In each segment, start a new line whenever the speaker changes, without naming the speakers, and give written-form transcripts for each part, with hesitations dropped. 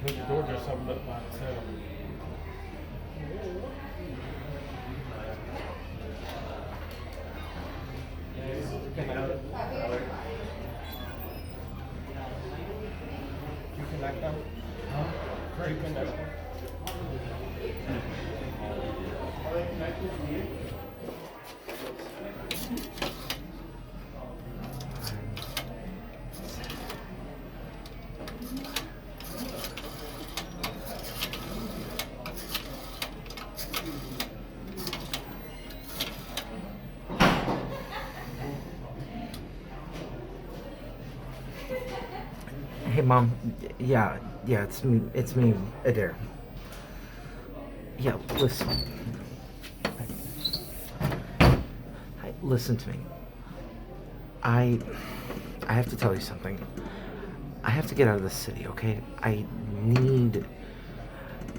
The door just opened up by itself. You connect them? Huh? Where you connect them? Are they connected to you?
Hey, Mom. Yeah, it's me, Adair. Yeah, listen. Listen to me. I have to tell you something. I have to get out of the city, okay? I need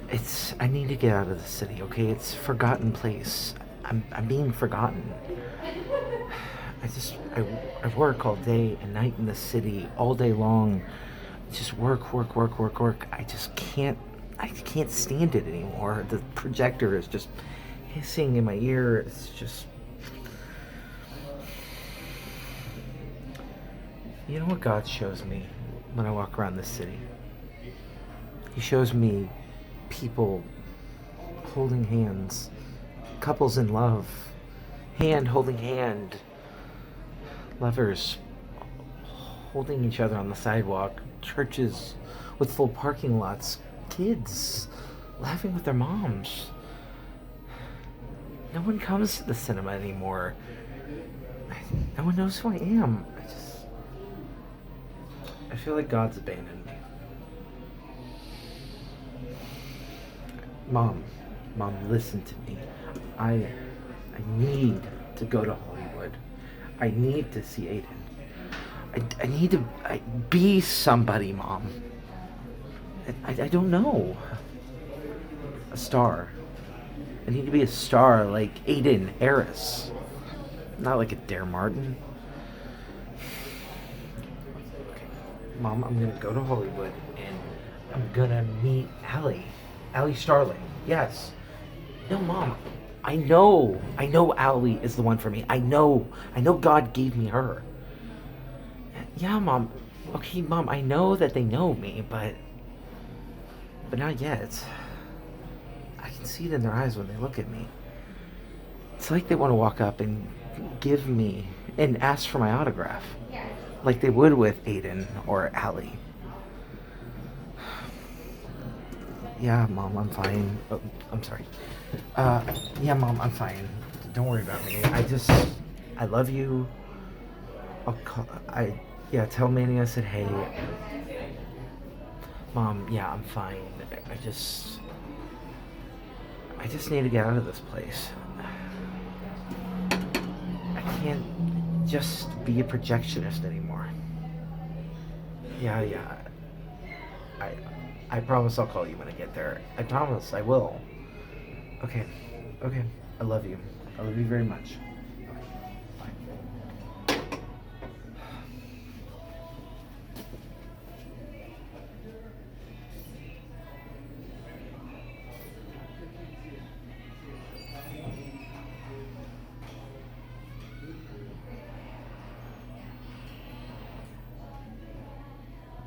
to get out of the city, okay? It's a forgotten place. I'm being forgotten. I work all day and night in the city, all day long. Just work. I can't stand it anymore. The projector is just hissing in my ear. It's just... You know what God shows me when I walk around this city? He shows me people holding hands, couples in love, hand holding hand, lovers holding each other on the sidewalk, churches with full parking lots, kids laughing with their moms. No one comes to the cinema anymore. No one knows who I am. I feel like God's abandoned me. Mom, listen to me. I need to go to Hollywood. I need to see Aiden. I need to be somebody, Mom. I don't know. A star. I need to be a star like Aiden Harris. Not like a Dare Martin. Okay. Mom, I'm gonna go to Hollywood and I'm gonna meet Allie. Allie Starling. Yes. No, Mom. I know Allie is the one for me. I know God gave me her. Yeah, Mom. Okay, Mom, I know that they know me, but not yet. I can see it in their eyes when they look at me. It's like they want to walk up and give me and ask for my autograph, like they would with Aiden or Allie. Yeah, Mom, I'm fine. Oh, I'm sorry. Yeah, Mom, I'm fine. Don't worry about me. I love you. Tell Manny I said hey. Mom, yeah, I'm fine. I just need to get out of this place. I can't just be a projectionist anymore. Yeah. I promise I'll call you when I get there. I promise I will. Okay. I love you. I love you very much.